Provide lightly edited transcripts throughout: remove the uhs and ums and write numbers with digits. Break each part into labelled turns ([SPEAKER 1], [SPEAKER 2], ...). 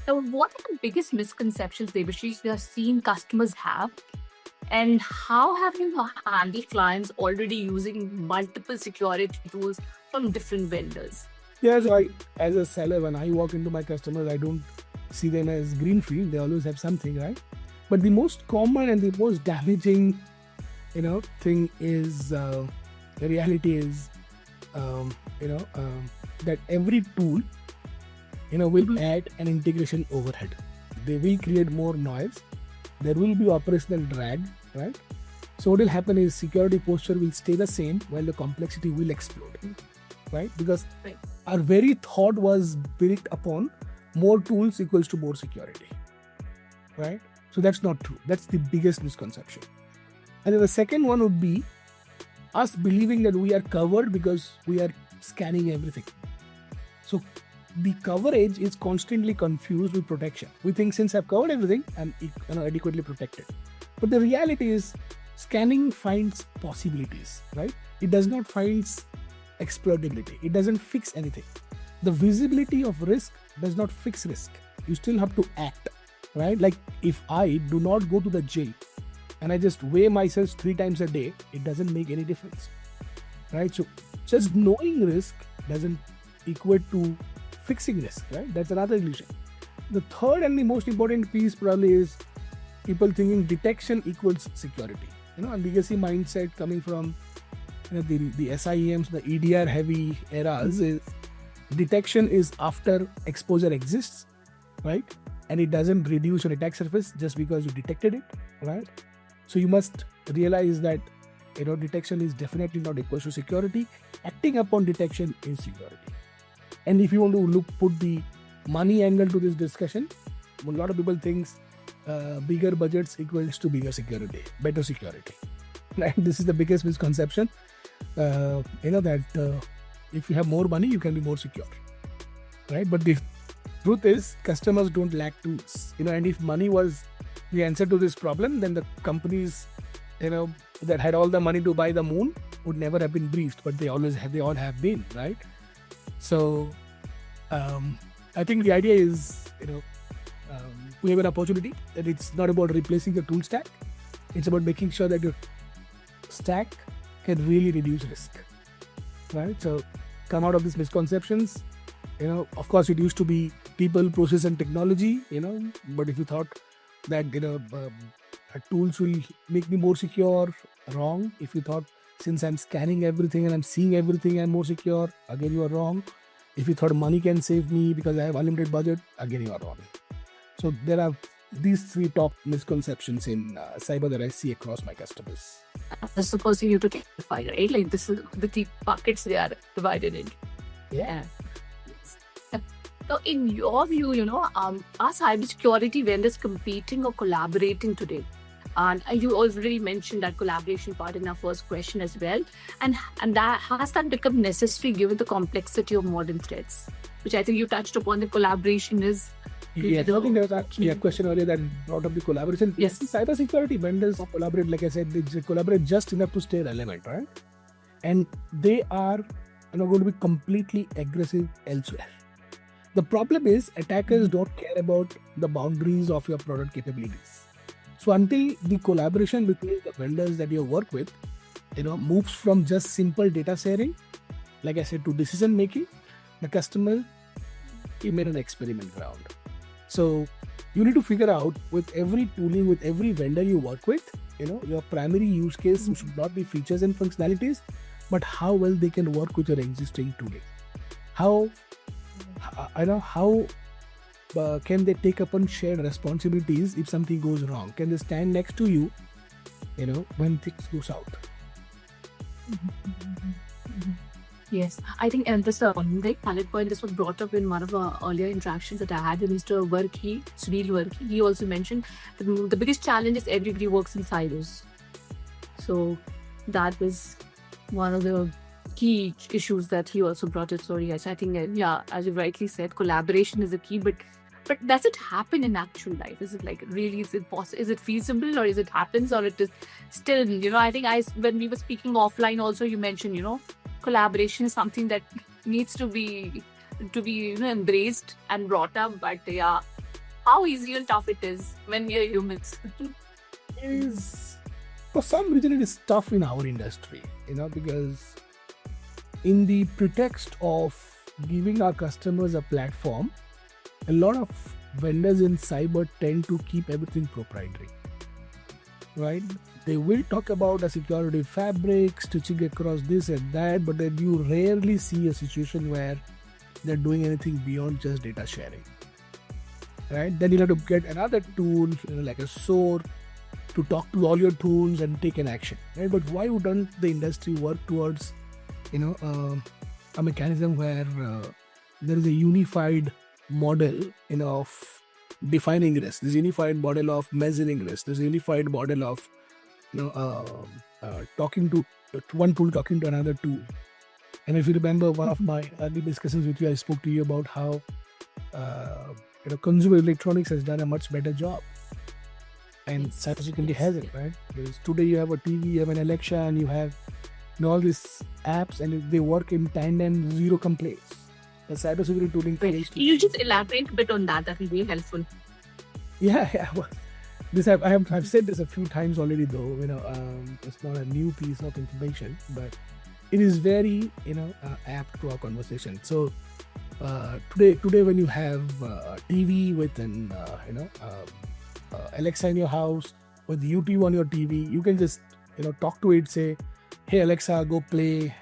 [SPEAKER 1] So what are the biggest misconceptions, Debashish, you have seen customers have? And how have you handled clients already using multiple security tools from different vendors?
[SPEAKER 2] Yeah, so as a seller, when I walk into my customers, I don't see them as greenfield. They always have something, right? But the most common and the most damaging, thing is the reality is, um, that every tool, will
[SPEAKER 1] Mhm.
[SPEAKER 2] add an integration overhead. They will create more noise. There will be operational drag, right? So what will happen is security posture will stay the same while the complexity will explode, right? Because
[SPEAKER 1] Right.
[SPEAKER 2] our very thought was built upon more tools equals to more security, right? So that's not true. That's the biggest misconception. And then the second one would be us believing that we are covered because we are scanning everything. So the coverage is constantly confused with protection. We think since I've covered everything, I'm adequately protected. But the reality is scanning finds possibilities, right? It does not find exploitability. It doesn't fix anything. The visibility of risk does not fix risk. You still have to act, right? Like if I do not go to the gym and I just weigh myself 3 times a day, it doesn't make any difference, right? So just knowing risk doesn't equate to fixing risk, right? That's another illusion. The third and the most important piece probably is people thinking detection equals security. A legacy mindset coming from the SIEMs, the EDR heavy eras is detection is after exposure exists, right? And it doesn't reduce your attack surface just because you detected it, right? So you must realize that detection is definitely not equal to security. Acting upon detection is security. And if you want to put the money angle to this discussion, a lot of people thinks bigger budgets equals to bigger security, better security. Right? This is the biggest misconception. That if you have more money, you can be more secure, right? But the truth is, customers don't lack tools. And if money was the answer to this problem, then the companies, that had all the money to buy the moon would never have been briefed. But they all have been, right? So, I think the idea is, we have an opportunity that it's not about replacing your tool stack. It's about making sure that your stack can really reduce risk, right? So come out of these misconceptions. Of course, it used to be people, process, and technology. But if you thought that tools will make me more secure, wrong. If you thought since I'm scanning everything and I'm seeing everything, I'm more secure, again you are wrong. If you thought money can save me because I have unlimited budget, again you are wrong. So there are these 3 top misconceptions in cyber that I see across my customers.
[SPEAKER 1] I suppose you need to clarify, right? Like this is the 3 buckets they are divided in.
[SPEAKER 2] Yeah.
[SPEAKER 1] So in your view, are cybersecurity vendors competing or collaborating today? And you already mentioned that collaboration part in our first question as well. And that has that become necessary given the complexity of modern threats, which I think you touched upon. The collaboration is.
[SPEAKER 2] Yeah, I think there was actually a question earlier that brought up the collaboration.
[SPEAKER 1] Yes.
[SPEAKER 2] Cybersecurity vendors collaborate, like I said, they collaborate just enough to stay relevant, right? And they are going to be completely aggressive elsewhere. The problem is attackers don't care about the boundaries of your product capabilities. So until the collaboration between the vendors that you work with, moves from just simple data sharing, like I said, to decision making, the customer made an experiment ground. So you need to figure out with every tooling, with every vendor you work with, your primary use case should not be features and functionalities, but how well they can work with your existing tooling. How can they take upon shared responsibilities if something goes wrong? Can they stand next to you, when things go south?
[SPEAKER 1] Yes, I think this very valid point. This was brought up in one of our earlier interactions that I had with Mr. Sunil Varki. He also mentioned the biggest challenge is everybody works in silos. So that was one of the key issues that he also brought it. So yes, I think as you rightly said, collaboration is the key. But does it happen in actual life? Is it like really? Is it possible? Is it feasible, or is it happens, or it is still? I think when we were speaking offline, also you mentioned collaboration is something that needs to be embraced and brought up. But how easy and tough it is when we are humans.
[SPEAKER 2] Is for some reason it is tough in our industry, because in the pretext of giving our customers a platform, a lot of vendors in cyber tend to keep everything proprietary, right? They will talk about a security fabric, stitching across this and that, but then you rarely see a situation where they're doing anything beyond just data sharing, right? Then you'll have to get another tool, like a SOAR, to talk to all your tools and take an action, right? But why wouldn't the industry work towards, a mechanism where there is a unified model, of defining risk, this unified model of measuring risk, this unified model of, talking to one tool, talking to another tool. And if you remember one of my early discussions with you, I spoke to you about how, consumer electronics has done a much better job. And cybersecurity hasn't, right? Because today you have a TV, you have an Alexa, and you have all these apps, and if they work in tandem, zero complaints. The cybersecurity tooling.
[SPEAKER 1] You just elaborate a bit on that. That will be helpful.
[SPEAKER 2] Yeah. Well, I've said this a few times already, though. It's not a new piece of information, but it is very, apt to our conversation. So today when you have TV with an, Alexa in your house, with YouTube on your TV, you can just, talk to it, say, hey Alexa, go play,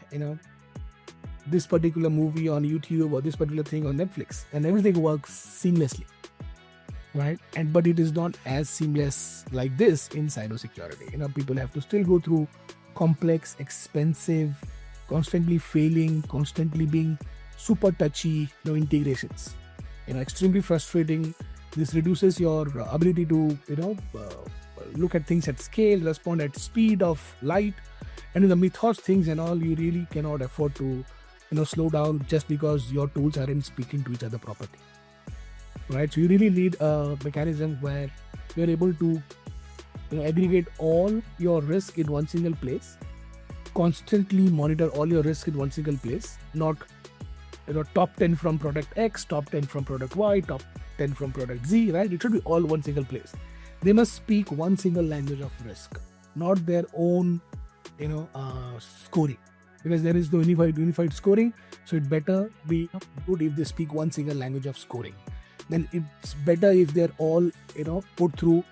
[SPEAKER 2] this particular movie on YouTube or this particular thing on Netflix, and everything works seamlessly, right? But it is not as seamless like this in cybersecurity. People have to still go through complex, expensive, constantly failing, constantly being super touchy, integrations. Extremely frustrating. This reduces your ability to, look at things at scale, respond at speed of light, and in the mythos things and all, you really cannot afford to, slow down just because your tools aren't speaking to each other properly, right? So you really need a mechanism where you're able to, aggregate all your risk in one single place, constantly monitor all your risk in one single place, not, top 10 from product X, top 10 from product Y, top 10 from product Z, right? It should be all one single place. They must speak one single language of risk, not their own, scoring, because there is no unified scoring. So it better be good if they speak one single language of scoring. Then it's better if they're all, put through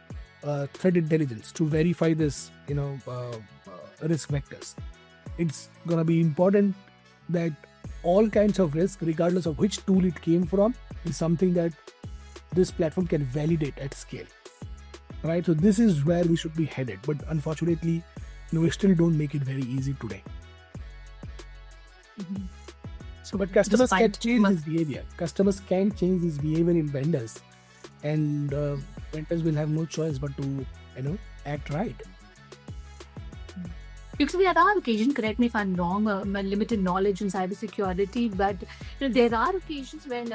[SPEAKER 2] threat intelligence to verify this, risk vectors. It's gonna be important that all kinds of risk, regardless of which tool it came from, is something that this platform can validate at scale, right? So this is where we should be headed, but unfortunately, we still don't make it very easy today.
[SPEAKER 1] Mm-hmm.
[SPEAKER 2] So, but customers can change this behavior. Customers can change this behavior in vendors, and vendors will have no choice but to, act right.
[SPEAKER 1] Because there are occasions, correct me if I'm wrong, my limited knowledge in cybersecurity, but there are occasions when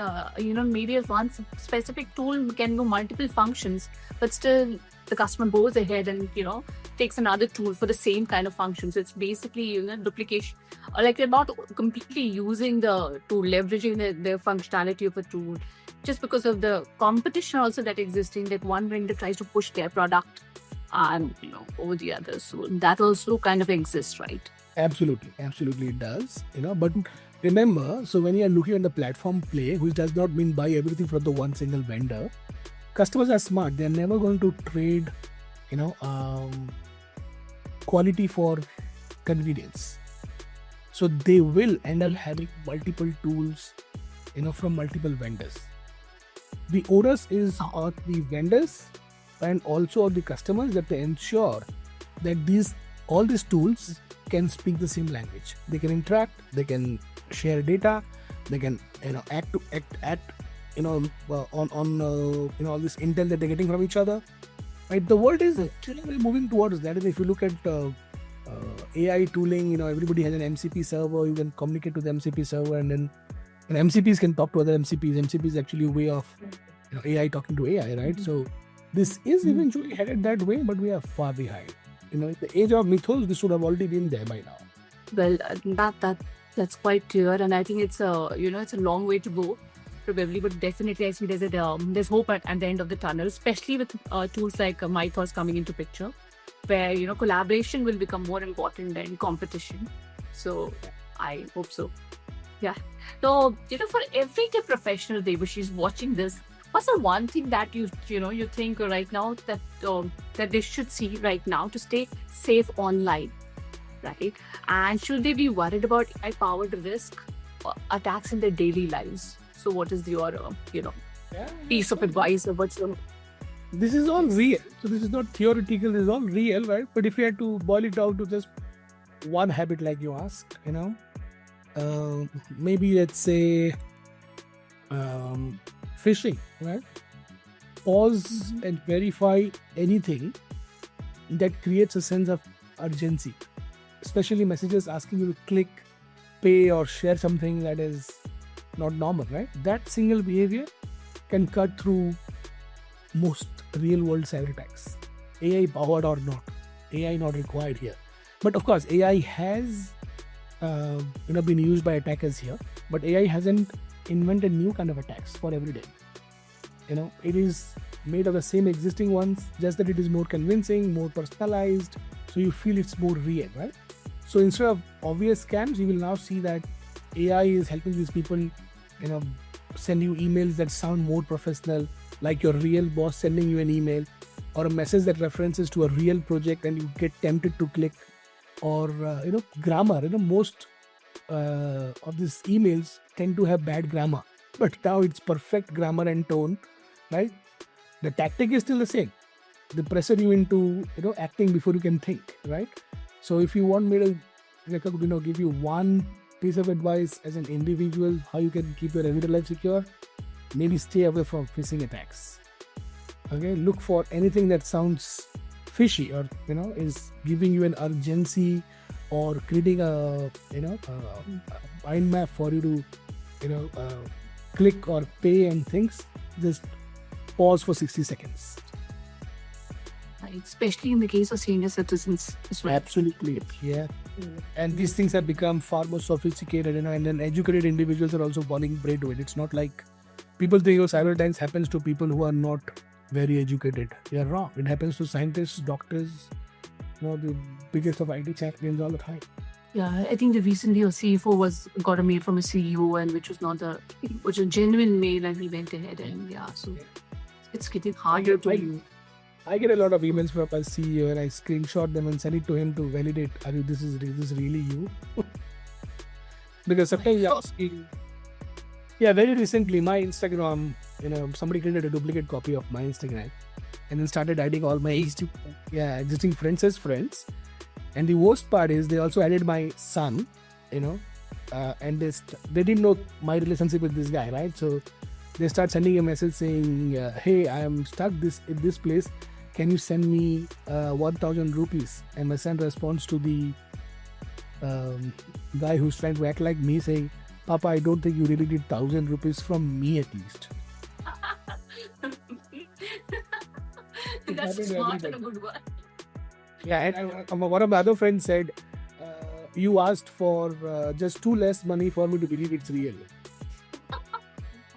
[SPEAKER 1] maybe one specific tool can do multiple functions, but still the customer goes ahead and takes another tool for the same kind of function. So it's basically duplication, or like they're not completely using the tool, leveraging the functionality of a tool, just because of the competition also that existing. That one vendor tries to push their product over the others. So that also kind of exists, right?
[SPEAKER 2] Absolutely it does. But remember, so when you are looking at the platform play, which does not mean buy everything from the one single vendor, customers are smart. They're never going to trade, quality for convenience. So they will end up having multiple tools, from multiple vendors. The onus is on the vendors and also on the customers, that they ensure that all these tools can speak the same language. They can interact, they can share data, they can act on all this intel that they're getting from each other. Right? The world is actually moving towards that. And if you look at AI tooling, everybody has an MCP server. You can communicate to the MCP server, and then MCPs can talk to other MCPs. MCP is actually a way of AI talking to AI, right? Mm-hmm. So this is eventually headed that way, but we are far behind. In the age of mythos, this would have already been there by now.
[SPEAKER 1] Well, that's quite clear, and I think it's a it's a long way to go. probably, but definitely I see there's hope at the end of the tunnel, especially with tools like Mythos coming into picture, where collaboration will become more important than competition. So I hope so. Yeah. So for everyday professional, Debashish watching this, what's the one thing that you think right now that they should see right now to stay safe online, right? And should they be worried about AI-powered risk or attacks in their daily lives? So, what is your piece of advice or what's your
[SPEAKER 2] This is all real. So this is not theoretical, this is all real, right? But if you had to boil it down to just one habit like you asked, maybe let's say phishing, right? Pause and verify anything that creates a sense of urgency, especially messages asking you to click, pay, or share something that is not normal, right? That single behavior can cut through most real world cyber attacks, AI powered or not. AI not required here, but of course AI has been used by attackers here, but AI hasn't invented new kind of attacks for every day. It is made of the same existing ones, just that it is more convincing, more personalized, so you feel it's more real, right? So instead of obvious scams, you will now see that AI is helping these people send you emails that sound more professional, like your real boss sending you an email, or a message that references to a real project and you get tempted to click, or grammar. Most of these emails tend to have bad grammar, but now it's perfect grammar and tone, right? The tactic is still the same. They pressure you into acting before you can think, right? So if you want me to give you one piece of advice as an individual how you can keep your everyday life secure, maybe stay away from phishing attacks. Okay, look for anything that sounds fishy or is giving you an urgency or creating a mind map for you to click or pay and things. Just pause for 60 seconds.
[SPEAKER 1] Right, especially in the case of senior citizens as well.
[SPEAKER 2] Absolutely, yeah. And these things have become far more sophisticated, and then educated individuals are also falling prey to it. It's not like people think cyber attacks happens to people who are not very educated. You're wrong. It happens to scientists, doctors, the biggest of IT champions all the time.
[SPEAKER 1] Yeah, I think the recently a CFO got a mail from a CEO, and which was a genuine mail, and he went ahead and so it's getting harder to use.
[SPEAKER 2] I get a lot of emails from our CEO, and I screenshot them and send it to him to validate. This is really you? Because sometimes you're asking. Yeah, very recently, my Instagram, somebody created a duplicate copy of my Instagram, and then started adding all my existing friends as friends. And the worst part is they also added my son, and they didn't know my relationship with this guy, right? So they start sending a message saying, "Hey, I am stuck in this place. Can you send me 1,000 rupees?" And my son responds to the guy who's trying to act like me, saying, "Papa, I don't think you really need 1,000 rupees from me at least."
[SPEAKER 1] That's a smart and a good one.
[SPEAKER 2] Yeah, and one of my other friends said, "You asked for just too less money for me to believe it's real."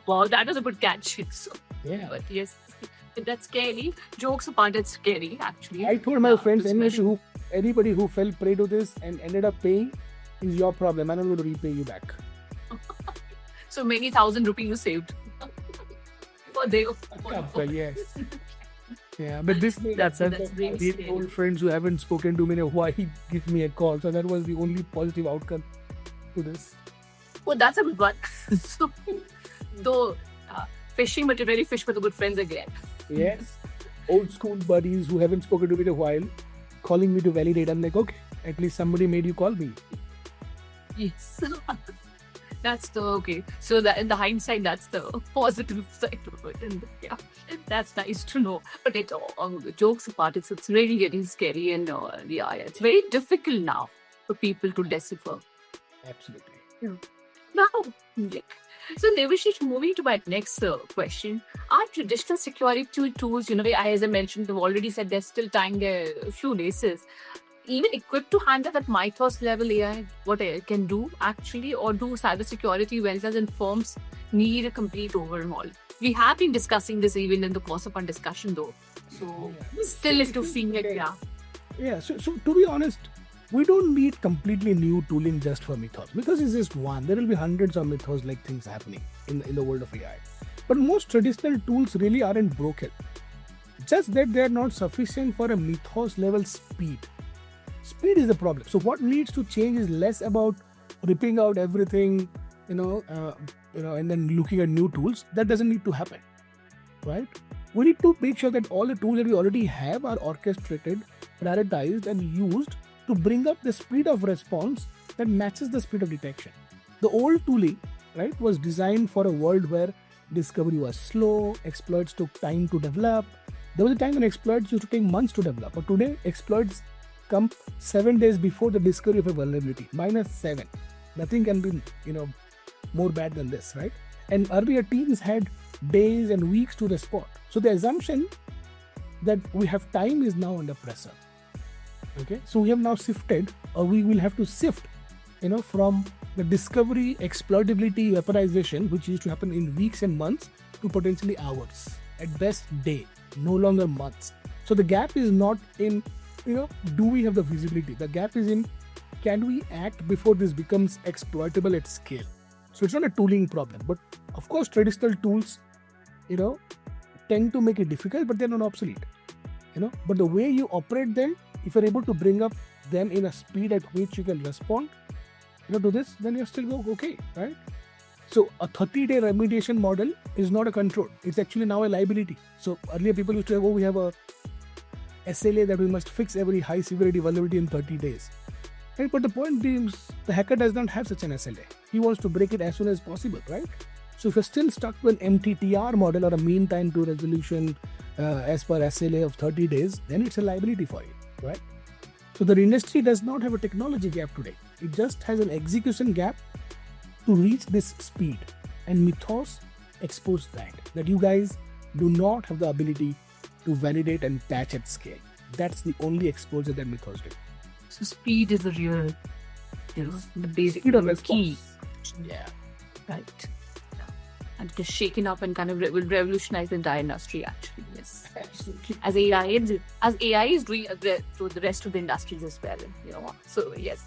[SPEAKER 1] Wow, that was a good catch. So,
[SPEAKER 2] yeah,
[SPEAKER 1] but yes, that's scary. Jokes apart, it's scary actually.
[SPEAKER 2] I told my friends, anybody who fell prey to this and ended up paying is your problem. I'm not going to repay you back.
[SPEAKER 1] So many 1,000 rupees you saved.
[SPEAKER 2] Well, yes. Yeah, but that's really old friends who haven't spoken to me in a while give me a call. So that was the only positive outcome to this.
[SPEAKER 1] Oh, that's a good one. So, though fishing, but you really fish with the good friends again.
[SPEAKER 2] Yes. Old school buddies who haven't spoken to me in a while calling me to validate. I'm like, okay, at least somebody made you call me.
[SPEAKER 1] Yes. That's okay. So that in the hindsight, that's the positive side of it. And yeah, that's nice to know. But jokes apart, it's really getting scary, and it's very difficult now for people to decipher.
[SPEAKER 2] Absolutely.
[SPEAKER 1] Yeah. Now, so Debashish, moving to my next question, are traditional security tools, as I mentioned, they've already said they're still tying their shoelaces. even equipped to handle that Mythos level AI, what it can do actually, or do cybersecurity vendors and firms need a complete overhaul? We have been discussing this even in the course of our discussion, though. So, still, if to see it, yeah.
[SPEAKER 2] Yeah, so to be honest, we don't need completely new tooling just for Mythos. Mythos is just one. There will be hundreds of Mythos like things happening in the world of AI. But most traditional tools really aren't broken. Just that they are not sufficient for a Mythos level speed. Speed is the problem. So what needs to change is less about ripping out everything, and then looking at new tools. That doesn't need to happen, right? We need to make sure that all the tools that we already have are orchestrated, prioritized, and used to bring up the speed of response that matches the speed of detection. The old tooling, right, was designed for a world where discovery was slow, exploits took time to develop. There was a time when exploits used to take months to develop, but today exploits come 7 days before the discovery of a vulnerability. -7. Nothing can be, more bad than this, right? And earlier teams had days and weeks to respond. So the assumption that we have time is now under pressure. Okay, so we have now sifted, or we will have to sift, from the discovery, exploitability, weaponization, which used to happen in weeks and months, to potentially hours, at best day, no longer months. So the gap is not in, do we have the visibility? The gap is in, can we act before this becomes exploitable at scale? So it's not a tooling problem, but of course traditional tools, tend to make it difficult, but they're not obsolete. But the way you operate them, if you're able to bring up them in a speed at which you can respond, to this, then you're still okay, right? So a 30-day remediation model is not a control. It's actually now a liability. So earlier people used to have, we have a SLA that we must fix every high severity vulnerability in 30 days. Right? But the point is, the hacker does not have such an SLA. He wants to break it as soon as possible, right? So if you're still stuck to an MTTR model or a mean time to resolution as per SLA of 30 days, then it's a liability for you, right? So the industry does not have a technology gap today. It just has an execution gap to reach this speed. And Mythos exposed that you guys do not have the ability to validate and patch at scale. That's the only exposure that Mythos did.
[SPEAKER 1] So speed is the real, the basic
[SPEAKER 2] Speed of
[SPEAKER 1] key.
[SPEAKER 2] response. Yeah.
[SPEAKER 1] Right. And it is shaken up and kind of will revolutionize the entire industry, actually. Yes.
[SPEAKER 2] Absolutely.
[SPEAKER 1] As AI is doing to the rest of the industries as well. So yes.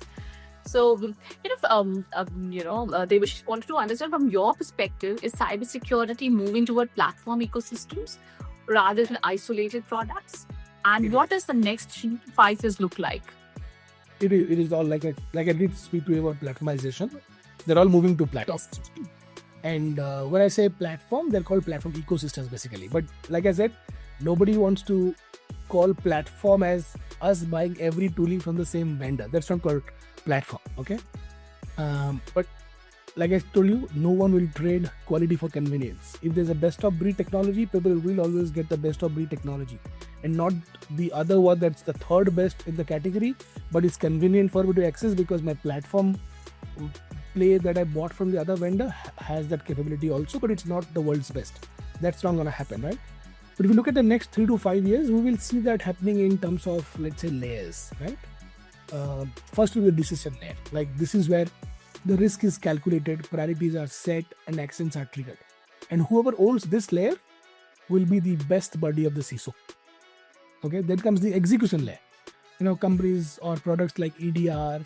[SPEAKER 1] So Debashish, wanted to understand from your perspective, is cybersecurity moving toward platform ecosystems rather than isolated products? And what does the next 3 to 5 years look like?
[SPEAKER 2] It is all like I did speak to you about platformization. They're all moving to platforms. And when I say platform, they're called platform ecosystems basically. But like I said, nobody wants to call platform as us buying every tooling from the same vendor. That's not called platform, okay? But like I told you, no one will trade quality for convenience. If there's a best of breed technology, people will always get the best of breed technology and not the other one that's the third best in the category, but it's convenient for me to access because my platform play that I bought from the other vendor has that capability also, but it's not the world's best. That's not going to happen, right? But if you look at the next 3 to 5 years, we will see that happening in terms of, let's say, layers, right? First will be the decision layer. Like this is where the risk is calculated, priorities are set, and actions are triggered. And whoever owns this layer will be the best buddy of the CISO. Okay, then comes the execution layer. Companies or products like EDR,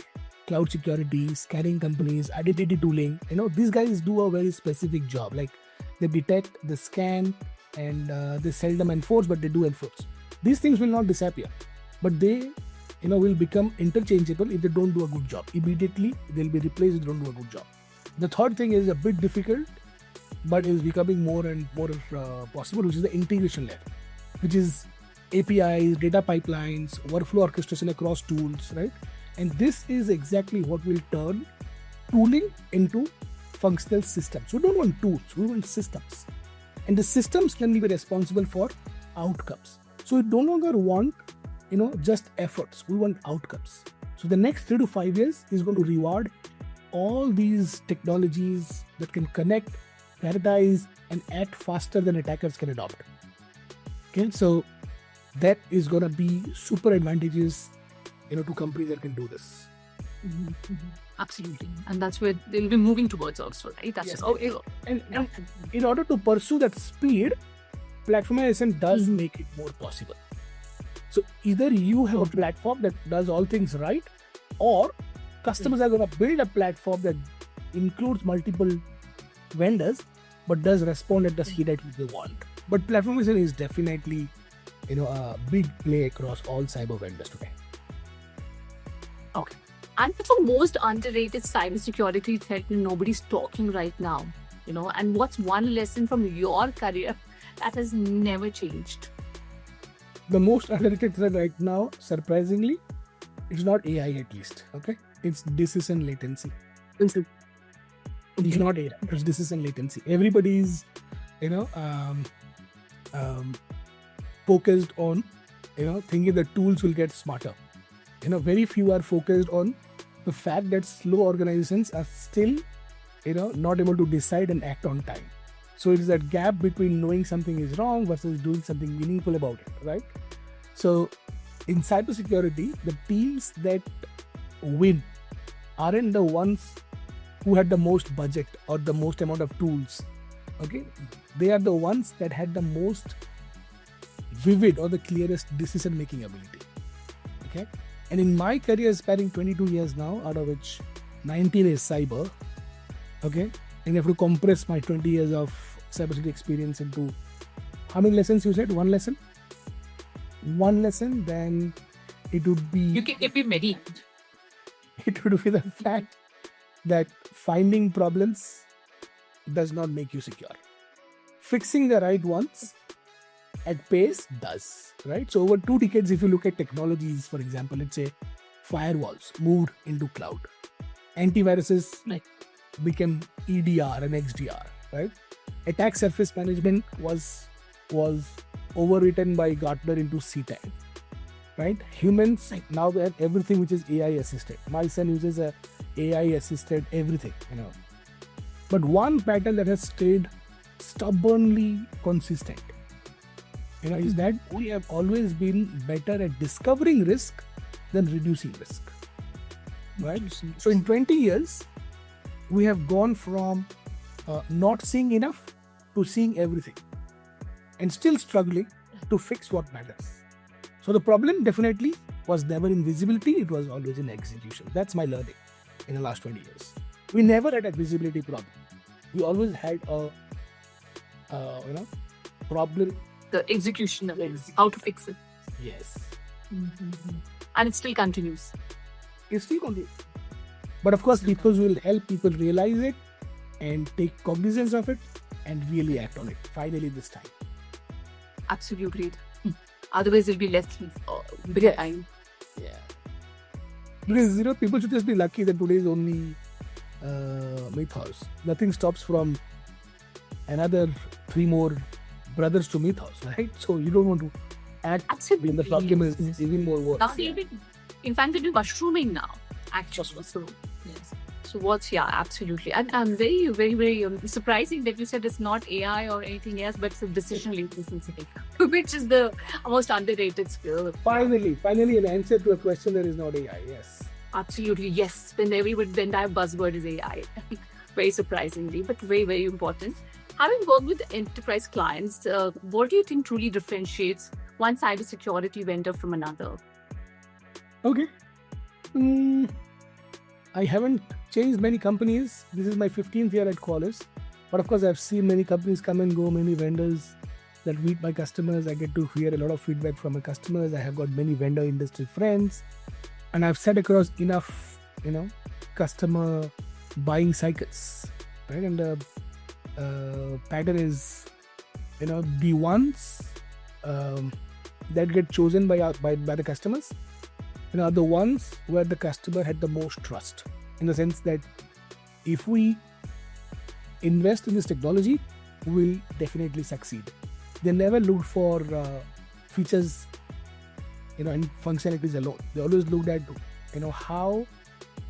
[SPEAKER 2] cloud security, scanning companies, identity tooling, these guys do a very specific job. Like they detect, they scan, and they seldom enforce, but they do enforce. These things will not disappear, but they will become interchangeable if they don't do a good job. Immediately, they'll be replaced if they don't do a good job. The third thing is a bit difficult, but is becoming more and more possible, which is the integration layer, which is APIs, data pipelines, workflow orchestration across tools, right? And this is exactly what will turn tooling into functional systems. We don't want tools, we want systems. And the systems can be responsible for outcomes. So we no longer want just efforts, we want outcomes. So the next 3 to 5 years is going to reward all these technologies that can connect, prioritize, and act faster than attackers can adopt. Okay, so that is going to be super advantageous to companies that can do this.
[SPEAKER 1] Absolutely. And that's where they'll be moving towards also, right? That's
[SPEAKER 2] Yes.
[SPEAKER 1] just,
[SPEAKER 2] And in order to pursue that speed, platformization does make it more possible. So either you have a platform that does all things right, or customers are going to build a platform that includes multiple vendors but does respond at the speed that they want. But platformization is definitely a big play across all cyber vendors today.
[SPEAKER 1] Okay. And what's the most underrated cybersecurity threat nobody's talking right now? And what's one lesson from your career that has never changed?
[SPEAKER 2] The most underrated threat right now, surprisingly, it's not AI at least. Okay, it's decision latency. It's not AI. It's decision latency. Everybody's, focused on, thinking the tools will get smarter. Very few are focused on the fact that slow organizations are still, not able to decide and act on time. So it is that gap between knowing something is wrong versus doing something meaningful about it, right? So in cybersecurity, the teams that win aren't the ones who had the most budget or the most amount of tools. Okay, they are the ones that had the most vivid or the clearest decision-making ability. Okay, and in my career spanning 22 years now, out of which 19 is cyber. Okay, and I have to compress my 20 years of cybersecurity experience into how many lessons you said? One lesson? One lesson, then it would be...
[SPEAKER 1] You can give me many.
[SPEAKER 2] It would be the fact that finding problems does not make you secure. Fixing the right ones at pace does, right? So over 2 decades, if you look at technologies, for example, let's say firewalls moved into cloud. Antiviruses became EDR and XDR, right? Attack surface management was overwritten by Gartner into CTAN, right? Humans now have everything which is AI assisted. My son uses a AI assisted everything, But one pattern that has stayed stubbornly consistent, is that we have always been better at discovering risk than reducing risk, right? So in 20 years, we have gone from not seeing enough to seeing everything and still struggling to fix what matters. So the problem definitely was never in visibility, it was always in execution. That's my learning in the last 20 years. We never had a visibility problem. We always had a problem.
[SPEAKER 1] The execution of it, how to fix it.
[SPEAKER 2] Yes.
[SPEAKER 1] And it still continues.
[SPEAKER 2] It still continues. But of course, people will help people realize it and take cognizance of it and really act on it, finally this time.
[SPEAKER 1] Absolutely. Otherwise, it'll be less bigger time.
[SPEAKER 2] Yeah. Because, people should just be lucky that today is only Mythos. Nothing stops from another 3 more brothers to Mythos, right? So you don't want to act when the problem is even more worse.
[SPEAKER 1] Now, in fact, we do mushrooming now, actually. So, yes. So absolutely. And I'm very, very, very surprising that you said it's not AI or anything else, but it's a decision latency, which is the most underrated skill.
[SPEAKER 2] Finally, an answer to a question that is not AI, yes.
[SPEAKER 1] Absolutely, yes. When the entire buzzword is AI. Very surprisingly, but very, very important. Having worked with enterprise clients, what do you think truly differentiates one cybersecurity vendor from another?
[SPEAKER 2] Okay. I haven't changed many companies. This is my 15th year at Qualys. But of course, I've seen many companies come and go, many vendors that meet my customers. I get to hear a lot of feedback from my customers. I have got many vendor industry friends. And I've sat across enough, customer buying cycles, right? And the pattern is, the ones that get chosen by the customers, are the ones where the customer had the most trust, in the sense that if we invest in this technology, we will definitely succeed. They never looked for features, and functionalities alone. They always looked at, how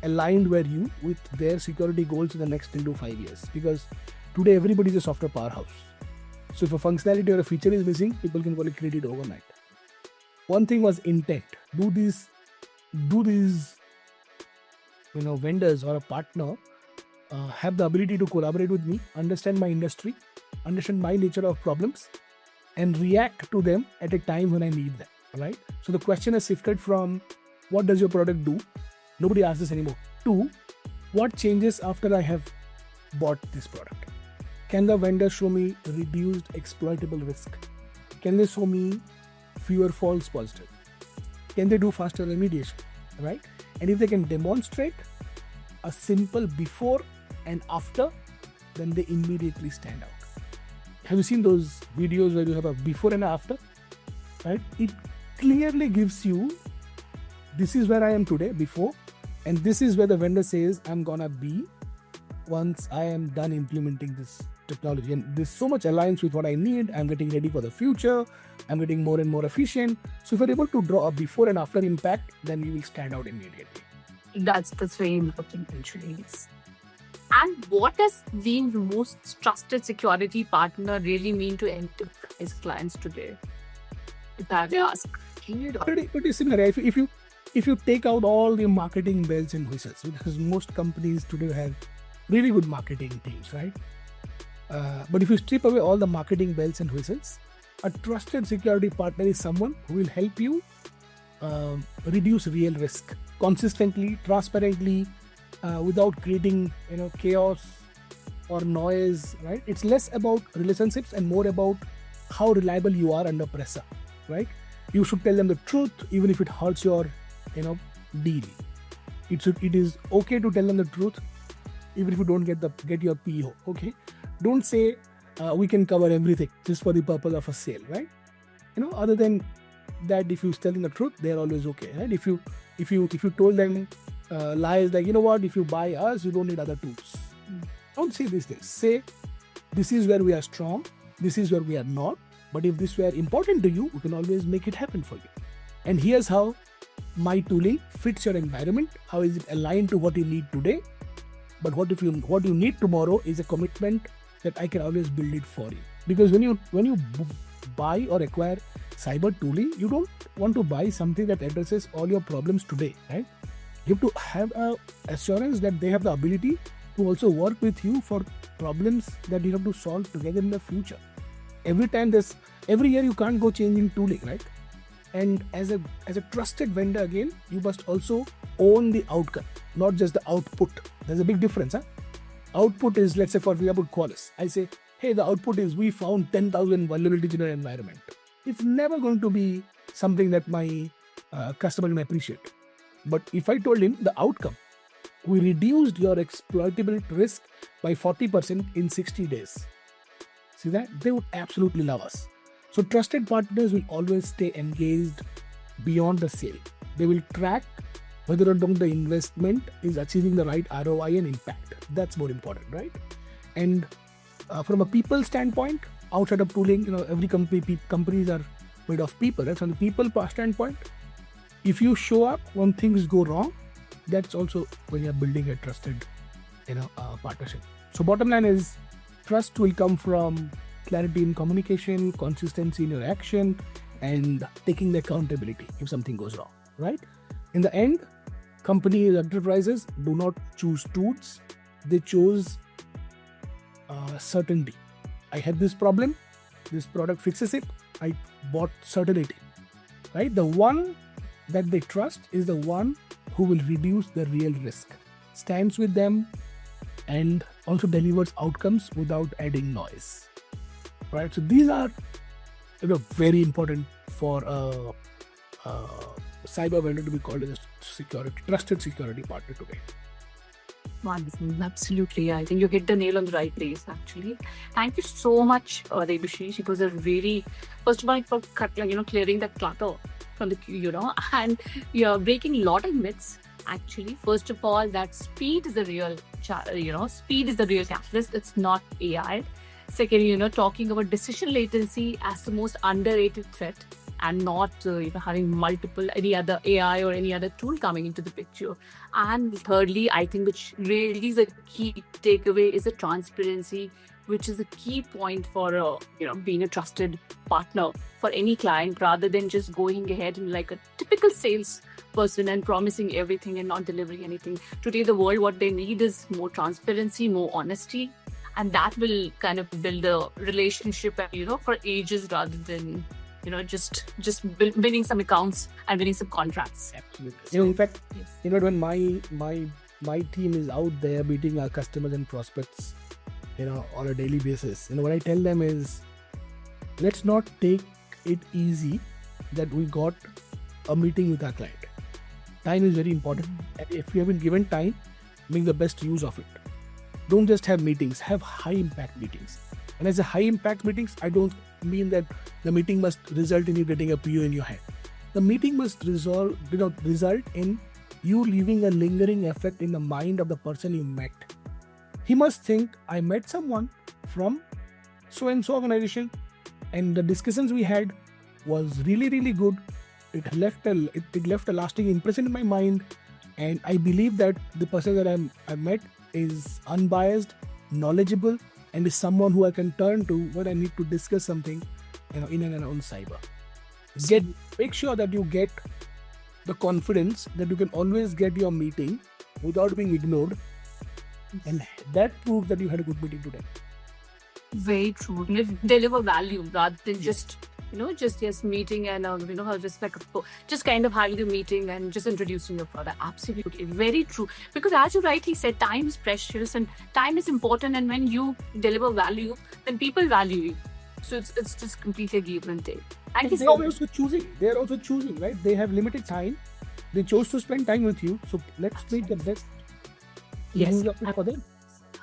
[SPEAKER 2] aligned were you with their security goals in the next 3 to 5 years. Because today everybody is a software powerhouse. So if a functionality or a feature is missing, people can probably create it overnight. One thing was intent. Do these do these vendors or a partner have the ability to collaborate with me, understand my industry, understand my nature of problems, and react to them at a time when I need them, right? So the question has shifted from what does your product do? Nobody asks this anymore. To what changes after I have bought this product? Can the vendor show me reduced exploitable risk? Can they show me fewer false positives? Can they do faster remediation, right? And if they can demonstrate a simple before and after, then they immediately stand out. Have you seen those videos where you have a before and after, right? It clearly gives you, this is where I am today, before, and this is where the vendor says I'm gonna be once I am done implementing this technology. And there's so much aligns with what I need. I'm getting ready for the future. I'm getting more and more efficient. So if you're able to draw a before and after impact, then you will stand out immediately.
[SPEAKER 1] That's very important, actually. Yes. And what does being the most trusted security partner really mean to enterprise clients today? If I have to ask.
[SPEAKER 2] Pretty similar. If you take out all the marketing bells and whistles, because most companies today have really good marketing teams, right? But if you strip away all the marketing bells and whistles, a trusted security partner is someone who will help you reduce real risk consistently, transparently, without creating chaos or noise, right? It's less about relationships and more about how reliable you are under pressure, right? You should tell them the truth even if it hurts your deal. It is okay to tell them the truth even if you don't get your PO. Okay, don't say we can cover everything just for the purpose of a sale, right? Other than that, if you're telling the truth, they're always okay, right? If you told them lies like, what, if you buy us, you don't need other tools. Don't say these things. Say, this is where we are strong, this is where we are not, but if this were important to you, we can always make it happen for you. And here's how my tooling fits your environment. How is it aligned to what you need today? But what you need tomorrow is a commitment that I can always build it for you. Because when you buy or acquire cyber tooling, you don't want to buy something that addresses all your problems today, right? You have to have a assurance that they have the ability to also work with you for problems that you have to solve together in the future. Every year you can't go changing tooling, right? And as a trusted vendor, again, you must also own the outcome, not just the output. There's a big difference. Output is, let's say, for example, Qualys. I say, hey, the output is we found 10,000 vulnerabilities in our environment. It's never going to be something that my customer can appreciate. But if I told him the outcome, we reduced your exploitable risk by 40% in 60 days. See that? They would absolutely love us. So trusted partners will always stay engaged beyond the sale. They will track whether or not the investment is achieving the right ROI and impact. That's more important, right? And from a people standpoint, outside of tooling, every companies are made of people, right? From the people standpoint, if you show up when things go wrong, that's also when you're building a trusted, partnership. So bottom line is, trust will come from clarity in communication, consistency in your action, and taking the accountability if something goes wrong, right? In the end, companies, enterprises do not choose tools, they choose certainty. I had this problem, this product fixes it, I bought certainty, right? The one that they trust is the one who will reduce the real risk, stands with them, and also delivers outcomes without adding noise, right? So these are very important for a cyber vendor to be called as a trusted security partner today.
[SPEAKER 1] Wonderful. Absolutely. I think you hit the nail on the right place, actually. Thank you so much, Debashish. It was a very, first of all, for clearing the clutter from the, and you're breaking a lot of myths, actually. First of all, that speed is the real, speed is the real catalyst. It's not AI. Second, talking about decision latency as the most underrated threat, and not having multiple any other AI or any other tool coming into the picture. And thirdly, I think which really is a key takeaway is the transparency which is a key point for being a trusted partner for any client, rather than just going ahead and like a typical sales person and promising everything and not delivering anything. Today, the world, what they need is more transparency, more honesty, and that will kind of build a relationship, for ages, rather than just winning some accounts and winning some contracts.
[SPEAKER 2] Absolutely. In fact,
[SPEAKER 1] Yes.
[SPEAKER 2] when my team is out there meeting our customers and prospects, on a daily basis, what I tell them is, let's not take it easy that we got a meeting with our client. Time is very important. And if you have been given time, make the best use of it. Don't just have meetings, have high impact meetings. And as a high impact meetings, I don't mean that the meeting must result in you getting a PO in your hand. The meeting must result in you leaving a lingering effect in the mind of the person you met. He must think, I met someone from so-and-so organization, and the discussions we had was really, really good. It left a lasting impression in my mind, and I believe that the person that I met is unbiased, knowledgeable, and is someone who I can turn to when I need to discuss something, in and around cyber. Make sure that you get the confidence that you can always get your meeting without being ignored, and that proves that you had a good meeting today.
[SPEAKER 1] Very true. Deliver value rather than just meeting and just like just kind of having a meeting and just introducing your product. Absolutely, very true. Because as you rightly said, time is precious and time is important. And when you deliver value, then people value you. So it's just completely a give and take. And
[SPEAKER 2] They are also choosing, right? They have limited time. They chose to spend time with you. So let's make the best use of it for them.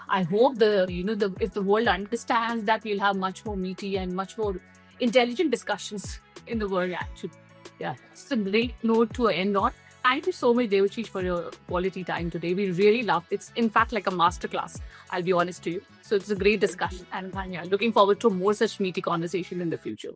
[SPEAKER 1] I hope if the world understands that, we'll have much more meaty and much more intelligent discussions in the world, actually. Yeah, it's a great note to end on. Thank you so much, Debashish, for your quality time today. We really loved it. It's in fact like a masterclass, I'll be honest to you. So it's a great discussion, and looking forward to more such meaty conversation in the future.